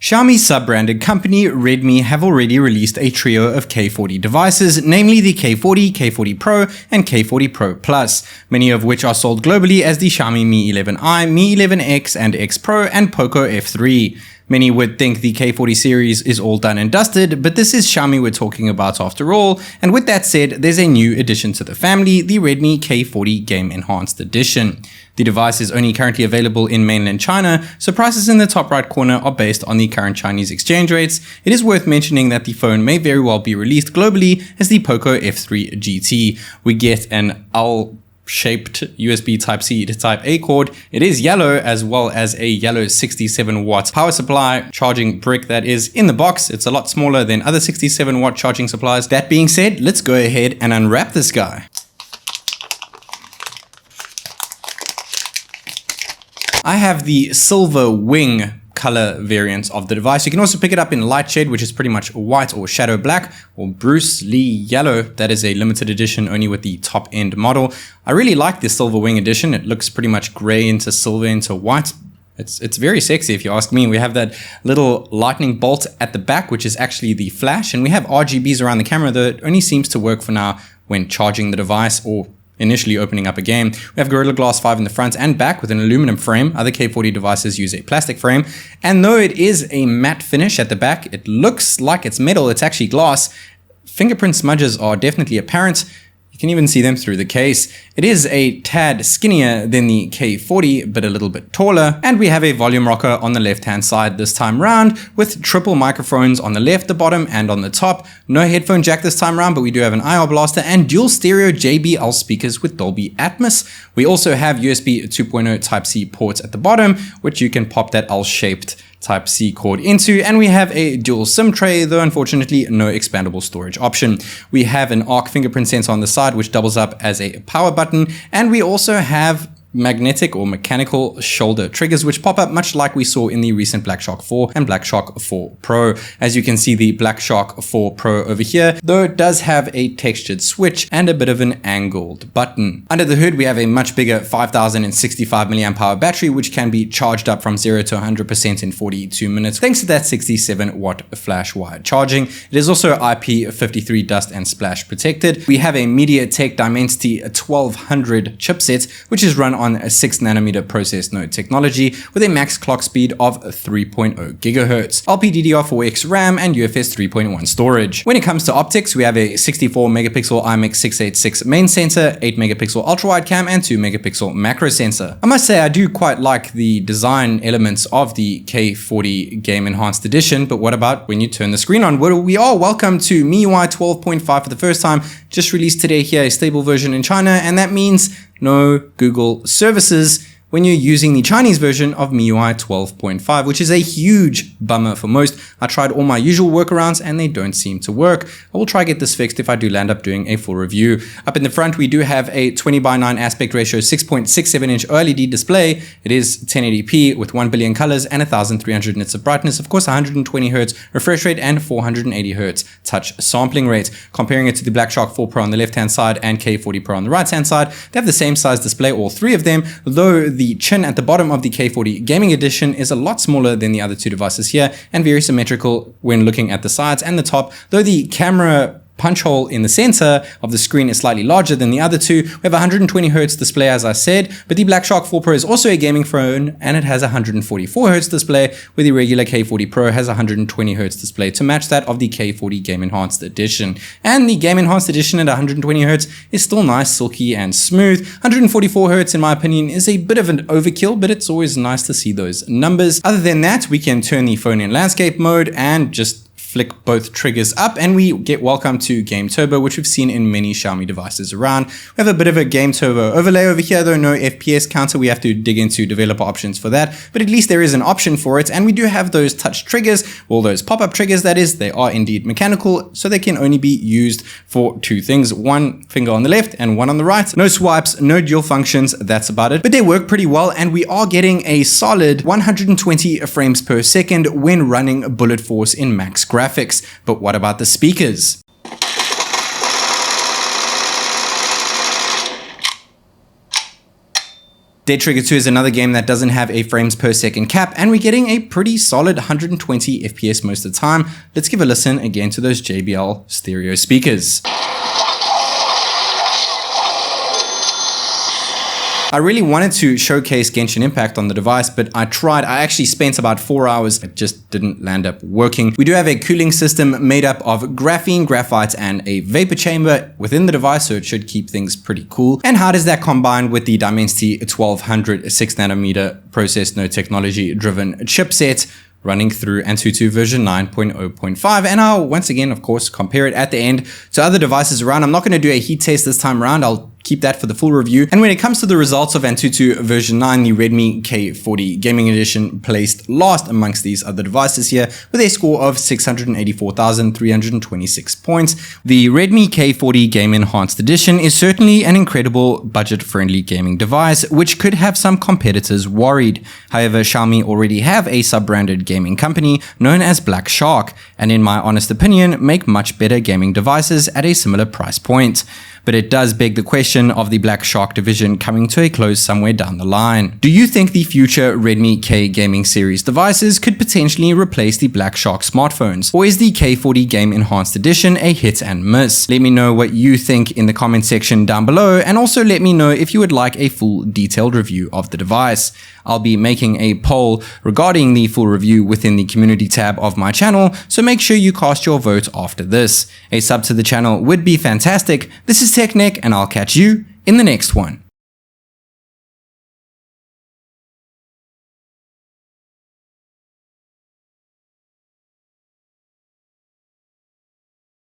Xiaomi sub-branded company Redmi have already released a trio of K40 devices, namely the K40, K40 Pro, and K40 Pro Plus, many of which are sold globally as the Xiaomi Mi 11i, Mi 11X and X Pro, and Poco F3. Many would think the K40 series is all done and dusted, but this is Xiaomi we're talking about after all, and with that said, there's a new addition to the family, the Redmi K40 Game Enhanced Edition. The device is only currently available in mainland China, so prices in the top right corner are based on the current Chinese exchange rates. It is worth mentioning that the phone may very well be released globally as the Poco F3 GT. We get an L-shaped USB Type-C to Type-A cord. It is yellow, as well as a yellow 67 watt power supply charging brick that is in the box. It's a lot smaller than other 67 watt charging supplies. That being said, let's go ahead and unwrap this guy. I have the silver wing color variant of the device. You can also pick it up in light shade, which is pretty much white or shadow black, or Bruce Lee yellow. That is a limited edition only with the top end model. I really like the silver wing edition. It looks pretty much gray into silver into white. It's very sexy if you ask me. We have that little lightning bolt at the back, which is actually the flash, and we have RGBs around the camera, though it only seems to work for now when charging the device or initially opening up a game. We have Gorilla Glass 5 in the front and back with an aluminum frame. Other K40 devices use a plastic frame. And though it is a matte finish at the back, it looks like it's metal, it's actually glass. Fingerprint smudges are definitely apparent. You can even see them through the case. It is a tad skinnier than the K40, but a little bit taller. And we have a volume rocker on the left-hand side this time round with triple microphones on the left, the bottom, and on the top. No headphone jack this time round, but we do have an IR blaster and dual stereo JBL speakers with Dolby Atmos. We also have USB 2.0 Type-C ports at the bottom, which you can pop that L-shaped Type-C cord into, and we have a dual SIM tray, though unfortunately no expandable storage option. We have an ARC fingerprint sensor on the side, which doubles up as a power button, and we also have magnetic or mechanical shoulder triggers, which pop up much like we saw in the recent Black Shark 4 and Black Shark 4 Pro. As you can see, the Black Shark 4 Pro over here, though it does have a textured switch and a bit of an angled button. Under the hood, we have a much bigger 5065 mAh battery, which can be charged up from 0 to 100% in 42 minutes, thanks to that 67 watt flash wired charging. It is also IP53 dust and splash protected. We have a MediaTek Dimensity 1200 chipset, which is run on a 6nm process node technology with a max clock speed of 3.0 GHz, LPDDR4X RAM, and UFS 3.1 storage. When it comes to optics, we have a 64 megapixel IMX686 main sensor, 8 megapixel ultra wide cam, and 2 megapixel macro sensor. I must say I do quite like the design elements of the K40 Game Enhanced Edition, but what about when you turn the screen on? Well, we are welcome to MIUI 12.5 for the first time, just released today here, a stable version in China, and that means no Google services when you're using the Chinese version of MIUI 12.5, which is a huge bummer for most. I tried all my usual workarounds and they don't seem to work. I will try to get this fixed if I do land up doing a full review. Up in the front, we do have a 20:9 aspect ratio, 6.67 inch OLED display. It is 1080p with 1 billion colors and 1300 nits of brightness. Of course, 120 Hz refresh rate and 480 Hz touch sampling rate. Comparing it to the Black Shark 4 Pro on the left-hand side and K40 Pro on the right-hand side, they have the same size display, all three of them, though the chin at the bottom of the K40 Gaming Edition is a lot smaller than the other two devices here and very symmetrical when looking at the sides and the top, though the camera punch hole in the center of the screen is slightly larger than the other two. We have a 120 Hz display, as I said, but the Black Shark 4 Pro is also a gaming phone and it has a 144 Hz display, where the regular K40 Pro has a 120 Hz display to match that of the K40 Game Enhanced Edition. And the Game Enhanced Edition at 120 Hz is still nice, silky, and smooth. 144 Hz, in my opinion, is a bit of an overkill, but it's always nice to see those numbers. Other than that, we can turn the phone in landscape mode and just flick both triggers up and we get welcome to Game Turbo, which we've seen in many Xiaomi devices around. We have a bit of a Game Turbo overlay over here, though no FPS counter. We have to dig into developer options for that, but at least there is an option for it. And we do have those touch triggers, all those pop-up triggers, that is. They are indeed mechanical, so they can only be used for two things, one finger on the left and one on the right. No swipes, no dual functions, that's about it, but they work pretty well, and we are getting a solid 120 frames per second when running Bullet Force in max graphics. But what about the speakers? Dead Trigger 2 is another game that doesn't have a frames per second cap, and we're getting a pretty solid 120 FPS most of the time. Let's give a listen again to those JBL stereo speakers. I really wanted to showcase Genshin Impact on the device, but I tried. I actually spent about 4 hours. It just didn't land up working. We do have a cooling system made up of graphene, graphite, and a vapor chamber within the device, so it should keep things pretty cool. And how does that combine with the Dimensity 1200 6nm process node technology driven chipset running through AnTuTu version 9.0.5, and I'll once again, of course, compare it at the end to other devices around. I'm not going to do a heat test this time around. I'll keep that for the full review. And when it comes to the results of AnTuTu version 9, the Redmi K40 Gaming Edition placed last amongst these other devices here with a score of 684,326 points. The Redmi K40 Game Enhanced Edition is certainly an incredible budget-friendly gaming device, which could have some competitors worried. However, Xiaomi already have a sub-branded gaming company known as Black Shark, and in my honest opinion, make much better gaming devices at a similar price point. But it does beg the question of the Black Shark division coming to a close somewhere down the line. Do you think the future Redmi K gaming series devices could potentially replace the Black Shark smartphones? Or is the K40 Game Enhanced Edition a hit and miss? Let me know what you think in the comment section down below, and also let me know if you would like a full detailed review of the device. I'll be making a poll regarding the full review within the community tab of my channel, so make sure you cast your vote after this. A sub to the channel would be fantastic. This is TechNick, and I'll catch you in the next one.